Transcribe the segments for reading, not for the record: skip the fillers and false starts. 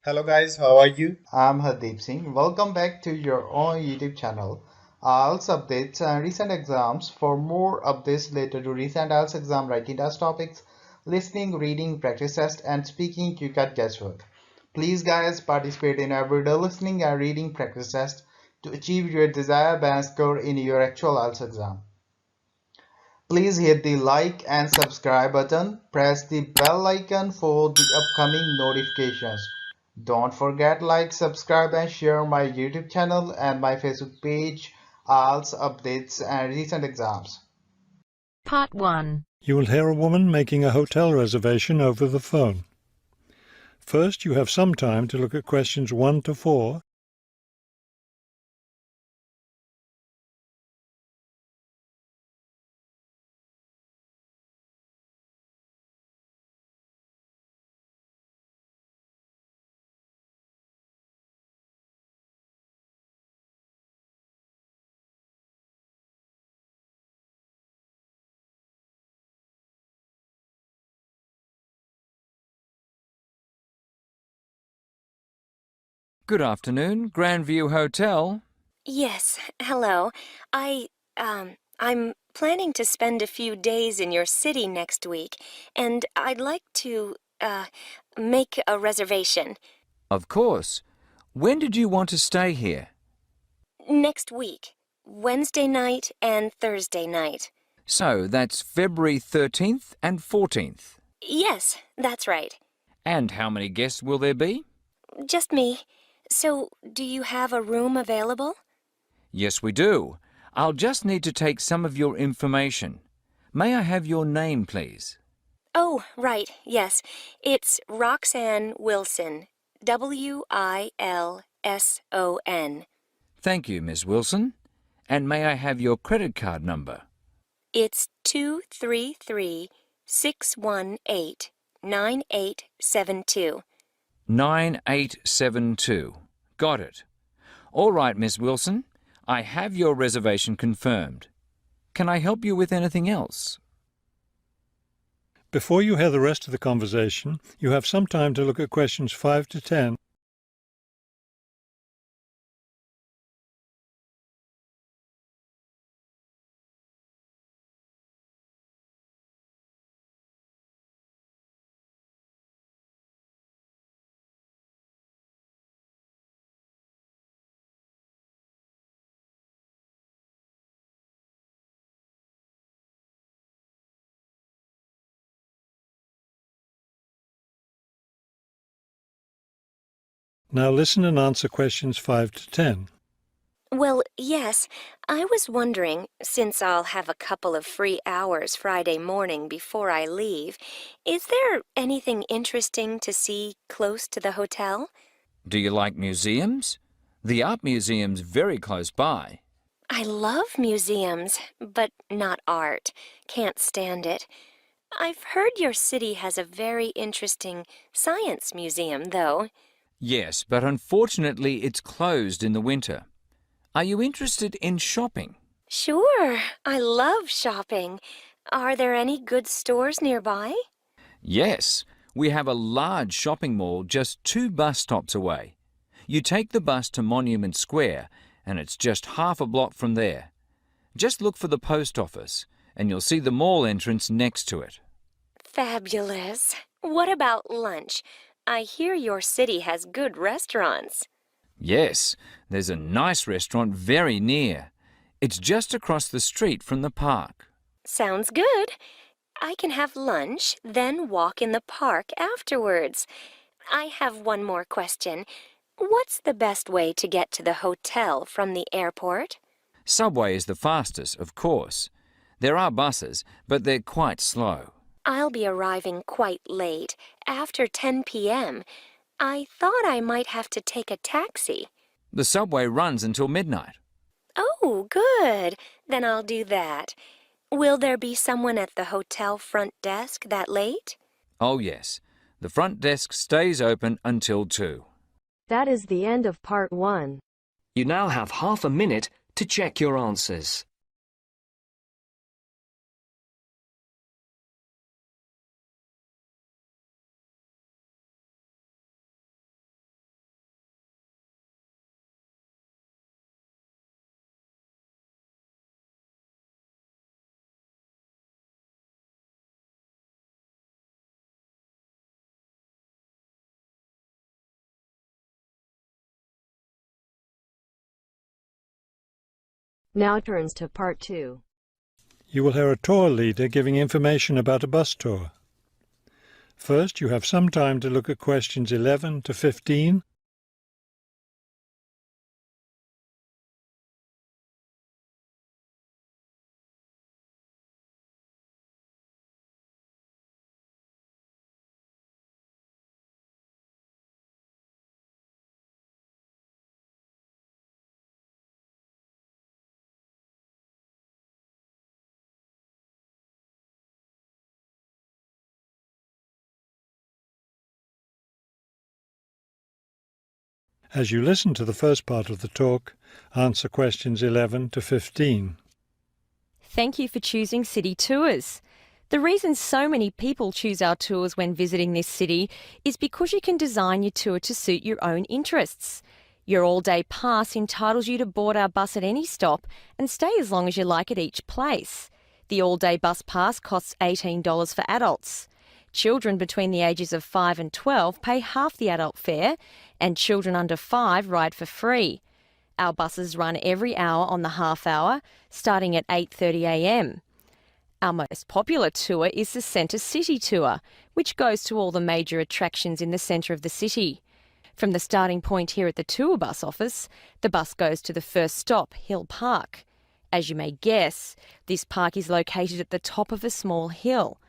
Hello guys, how are you? I'm Hardeep Singh. Welcome back to your own YouTube channel. IELTS updates and recent exams. For more updates related to recent IELTS exam writing test topics, listening, reading, practice test, and speaking, you got guesswork. Please, guys, participate in everyday listening and reading practice test to achieve your desired band score in your actual IELTS exam. Please hit the like and subscribe button. Press the bell icon for the upcoming notifications. Don't forget like, subscribe and share my YouTube channel and my Facebook page, IELTS updates and recent exams. Part 1. You will hear a woman making a hotel reservation over the phone. First, you have some time to look at questions 1 to 4. Good afternoon, Grandview Hotel. Yes, hello. I'm planning to spend a few days in your city next week, and I'd like to, make a reservation. Of course. When did you want to stay here? Next week, Wednesday night and Thursday night. So that's February 13th and 14th. Yes, that's right. And how many guests will there be? Just me. So, do you have a room available? Yes, we do. I'll just need to take some of your information. May I have your name, please? Oh, right, yes. It's Roxanne Wilson. Wilson. Thank you, Miss Wilson. And may I have your credit card number? It's 233-618-9872. 9872. Got it. All right, Miss Wilson. I have your reservation confirmed. Can I help you with anything else? Before you hear the rest of the conversation, you have some time to look at questions 5 to 10. Now listen and answer questions 5 to 10. Well, yes, I was wondering, since I'll have a couple of free hours Friday morning before I leave, is there anything interesting to see close to the hotel? Do you like museums? The art museum's very close by. I love museums, but not art. Can't stand it. I've heard your city has a very interesting science museum, though. Yes, but unfortunately it's closed in the winter. Are you interested in shopping? Sure, I love shopping. Are there any good stores nearby? Yes, we have a large shopping mall just 2 bus stops away. You take the bus to Monument Square and it's just half a block from there. Just look for the post office and you'll see the mall entrance next to it. Fabulous. What about lunch? I hear your city has good restaurants. Yes, there's a nice restaurant very near. It's just across the street from the park. Sounds good. I can have lunch, then walk in the park afterwards. I have one more question. What's the best way to get to the hotel from the airport? Subway is the fastest, of course. There are buses, but they're quite slow. I'll be arriving quite late, after 10 p.m. I thought I might have to take a taxi. The subway runs until midnight. Oh, good. Then I'll do that. Will there be someone at the hotel front desk that late? Oh, yes. The front desk stays open until 2. That is the end of part 1. You now have half a minute to check your answers. Now turns to Part 2. You will hear a tour leader giving information about a bus tour. First, you have some time to look at questions 11 to 15. As you listen to the first part of the talk, answer questions 11 to 15. Thank you for choosing City Tours. The reason so many people choose our tours when visiting this city is because you can design your tour to suit your own interests. Your all-day pass entitles you to board our bus at any stop and stay as long as you like at each place. The all-day bus pass costs $18 for adults. Children between the ages of 5 and 12 pay half the adult fare, and children under 5 ride for free. Our buses run every hour on the half hour, starting at 8:30 a.m. Our most popular tour is the Centre City Tour, which goes to all the major attractions in the centre of the city. From the starting point here at the tour bus office, the bus goes to the first stop, Hill Park. As you may guess, this park is located at the top of a small hill.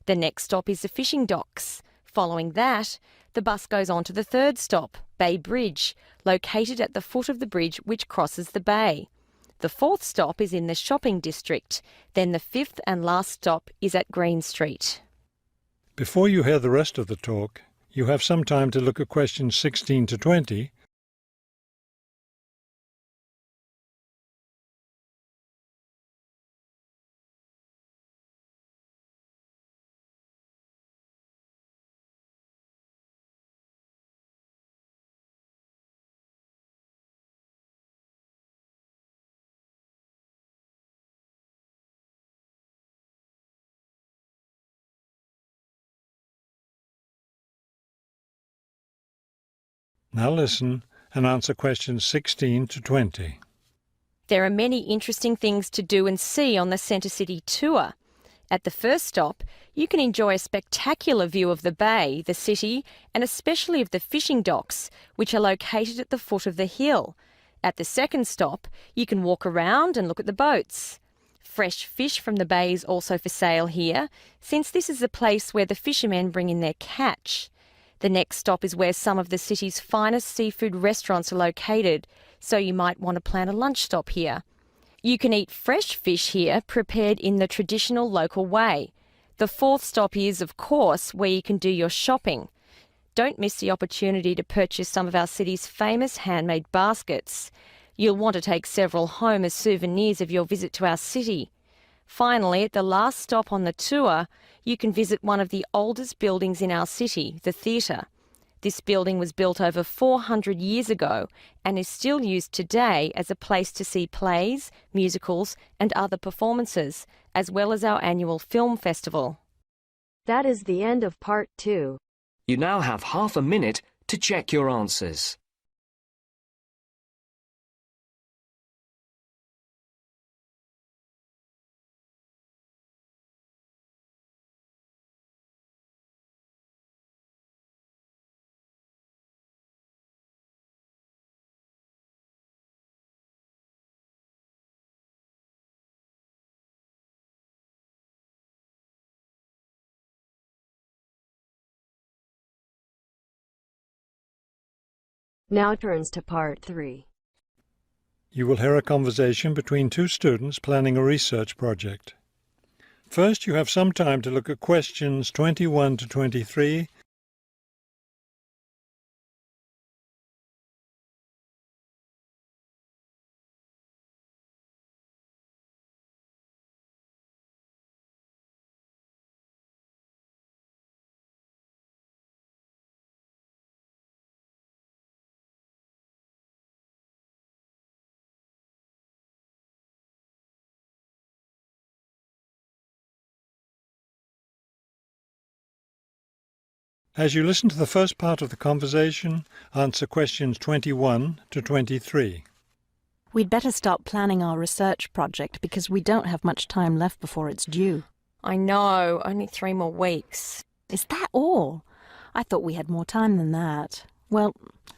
The next stop is the fishing docks. Following that, the bus goes on to the third stop, Bay Bridge, located at the foot of the bridge which crosses the bay. The fourth stop is in the shopping district. Then the fifth and last stop is at Green Street. Before you hear the rest of the talk, you have some time to look at questions 16 to 20. Now listen and answer questions 16 to 20. There are many interesting things to do and see on the Centre City Tour. At the first stop, you can enjoy a spectacular view of the bay, the city, and especially of the fishing docks, which are located at the foot of the hill. At the second stop, you can walk around and look at the boats. Fresh fish from the bay is also for sale here, since this is the place where the fishermen bring in their catch. The next stop is where some of the city's finest seafood restaurants are located, so you might want to plan a lunch stop here. You can eat fresh fish here, prepared in the traditional local way. The fourth stop is, of course, where you can do your shopping. Don't miss the opportunity to purchase some of our city's famous handmade baskets. You'll want to take several home as souvenirs of your visit to our city. Finally, at the last stop on the tour, you can visit one of the oldest buildings in our city, the theatre. This building was built over 400 years ago and is still used today as a place to see plays, musicals and other performances, as well as our annual film festival. That is the end of Part 2. You now have half a minute to check your answers. Now turns to Part 3. You will hear a conversation between two students planning a research project. First, you have some time to look at questions 21 to 23. As you listen to the first part of the conversation, answer questions 21 to 23. we'd better start planning our research project because we don't have much time left before it's due. I know, only 3 more weeks. Is that all? I thought we had more time than that. Well,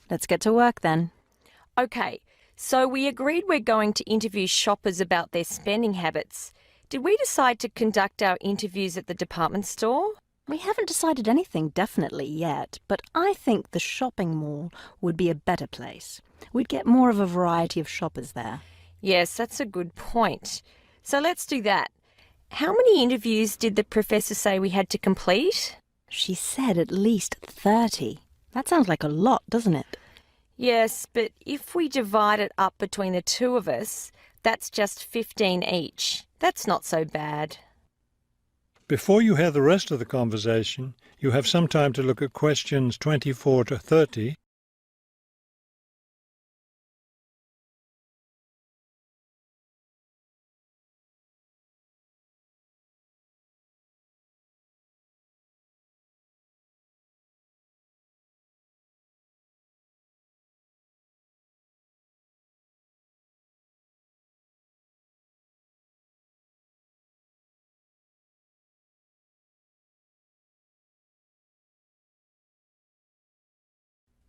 let's get to work then. Okay, so we agreed we're going to interview shoppers about their spending habits. Did we decide to conduct our interviews at the department store? We haven't decided anything definitely yet, but I think the shopping mall would be a better place. We'd get more of a variety of shoppers there. Yes, that's a good point. So let's do that. How many interviews did the professor say we had to complete? She said at least 30. That sounds like a lot, doesn't it? Yes, but if we divide it up between the 2 of us, that's just 15 each. That's not so bad. Before you hear the rest of the conversation, you have some time to look at questions 24 to 30.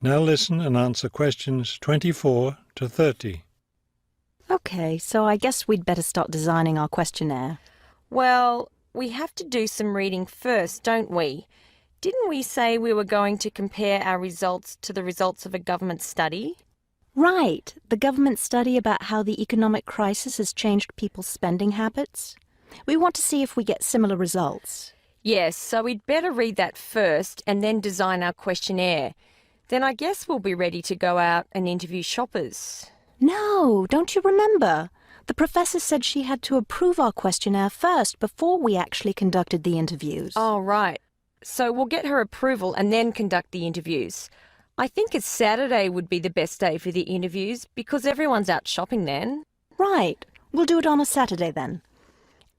Now listen and answer questions 24 to 30. Okay, so I guess we'd better start designing our questionnaire. Well, we have to do some reading first, don't we? Didn't we say we were going to compare our results to the results of a government study? Right, the government study about how the economic crisis has changed people's spending habits. We want to see if we get similar results. Yes, so we'd better read that first and then design our questionnaire. Then I guess we'll be ready to go out and interview shoppers. No, don't you remember? The professor said she had to approve our questionnaire first before we actually conducted the interviews. Oh, right. So we'll get her approval and then conduct the interviews. I think a Saturday would be the best day for the interviews because everyone's out shopping then. Right. We'll do it on a Saturday then.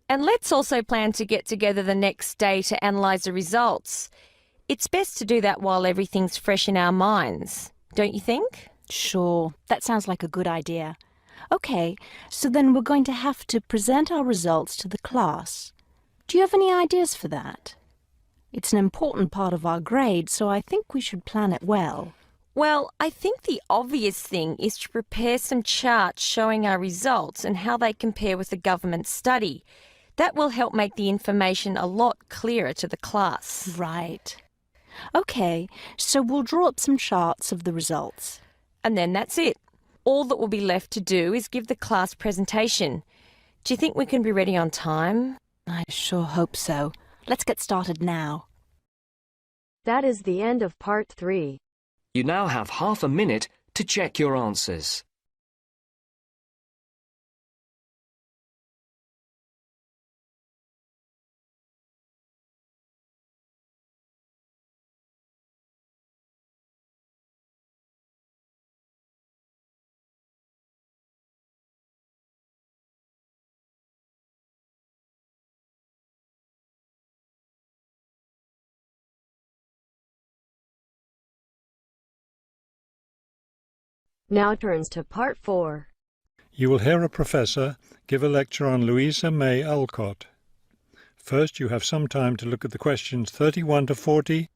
And let's also plan to get together the next day to analyse the results. It's best to do that while everything's fresh in our minds, don't you think? Sure, that sounds like a good idea. Okay, so then we're going to have to present our results to the class. Do you have any ideas for that? It's an important part of our grade, so I think we should plan it well. Well, I think the obvious thing is to prepare some charts showing our results and how they compare with the government study. That will help make the information a lot clearer to the class. Right. Okay, so we'll draw up some charts of the results. And then that's it. All that will be left to do is give the class presentation. Do you think we can be ready on time? I sure hope so. Let's get started now. That is the end of part 3. You now have half a minute to check your answers. Now turns to part 4. You will hear a professor give a lecture on Louisa May Alcott. First, you have some time to look at the questions 31 to 40.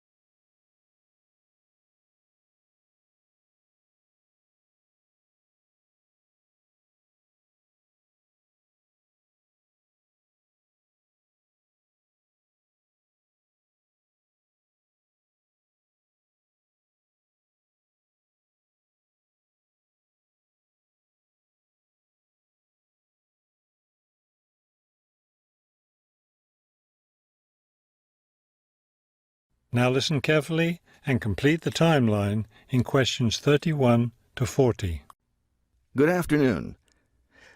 Now listen carefully and complete the timeline in questions 31 to 40. Good afternoon.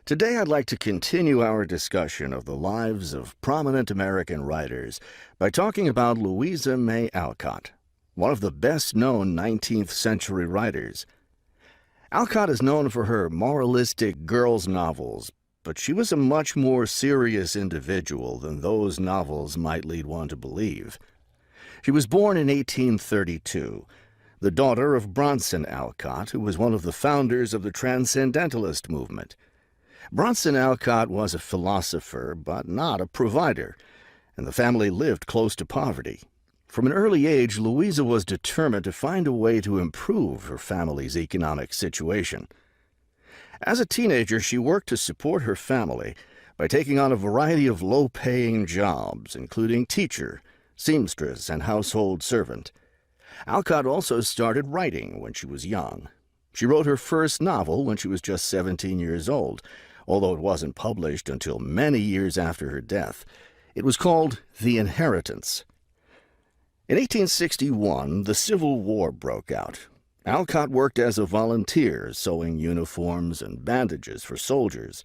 Today I'd like to continue our discussion of the lives of prominent American writers by talking about Louisa May Alcott, one of the best-known 19th century writers. Alcott is known for her moralistic girls' novels, but she was a much more serious individual than those novels might lead one to believe. She was born in 1832, the daughter of Bronson Alcott, who was one of the founders of the Transcendentalist movement. Bronson Alcott was a philosopher, but not a provider, and the family lived close to poverty. From an early age, Louisa was determined to find a way to improve her family's economic situation. As a teenager, she worked to support her family by taking on a variety of low-paying jobs, including teacher, seamstress, and household servant. Alcott also started writing when she was young. She wrote her first novel when she was just 17 years old, although it wasn't published until many years after her death. It was called The Inheritance. In 1861, the Civil War broke out. Alcott worked as a volunteer, sewing uniforms and bandages for soldiers.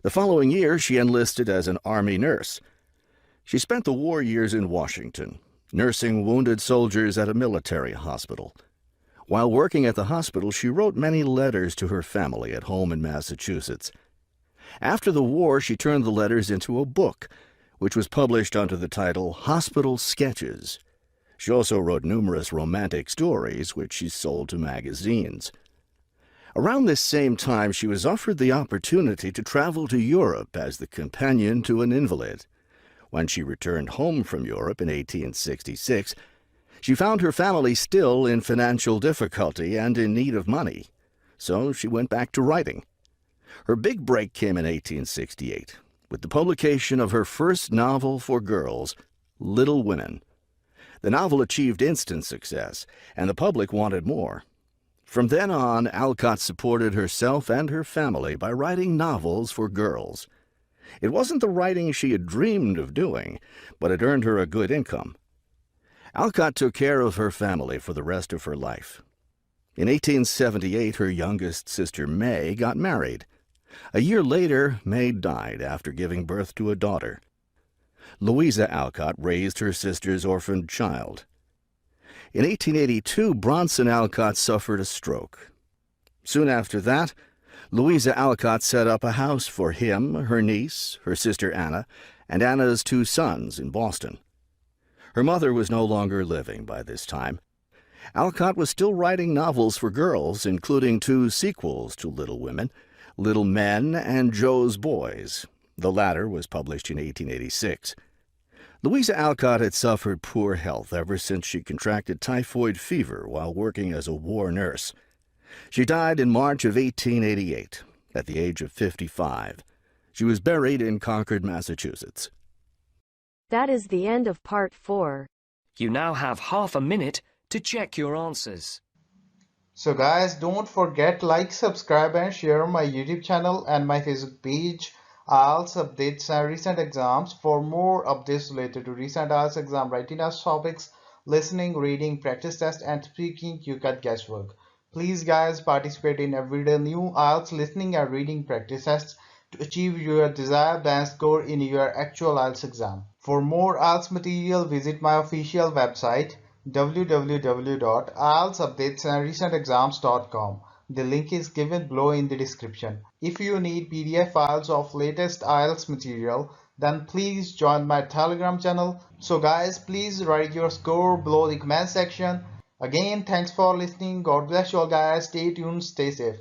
The following year, she enlisted as an Army nurse. She spent the war years in Washington, nursing wounded soldiers at a military hospital. While working at the hospital, she wrote many letters to her family at home in Massachusetts. After the war, she turned the letters into a book, which was published under the title Hospital Sketches. She also wrote numerous romantic stories, which she sold to magazines. Around this same time, she was offered the opportunity to travel to Europe as the companion to an invalid. When she returned home from Europe in 1866, she found her family still in financial difficulty and in need of money, so she went back to writing. Her big break came in 1868, with the publication of her first novel for girls, Little Women. The novel achieved instant success, and the public wanted more. From then on, Alcott supported herself and her family by writing novels for girls. It wasn't the writing she had dreamed of doing, but it earned her a good income. Alcott took care of her family for the rest of her life. In 1878, her youngest sister May got married. A year later, May died after giving birth to a daughter. Louisa Alcott raised her sister's orphaned child. In 1882, Bronson Alcott suffered a stroke. Soon after that, Louisa Alcott set up a house for him, her niece, her sister Anna, and Anna's 2 sons in Boston. Her mother was no longer living by this time. Alcott was still writing novels for girls, including 2 sequels to Little Women, Little Men and Joe's Boys. The latter was published in 1886. Louisa Alcott had suffered poor health ever since she contracted typhoid fever while working as a war nurse. She died in March of 1888, at the age of 55. She was buried in Concord, Massachusetts. That is the end of part 4. You now have half a minute to check your answers. So guys, don't forget like, subscribe and share my YouTube channel and my Facebook page, IELTS updates and recent exams. For more updates related to recent IELTS exam writing test topics, listening, reading, practice test and speaking, you got guesswork. Please guys, participate in everyday new IELTS listening and reading practice tests to achieve your desired band score in your actual IELTS exam. For more IELTS material, visit my official website www.ieltsupdatesandrecentexams.com. The link is given below in the description. If you need PDF files of latest IELTS material, then please join my Telegram channel. So guys, please write your score below the comment section. Again, thanks for listening. God bless you all guys. Stay tuned, stay safe.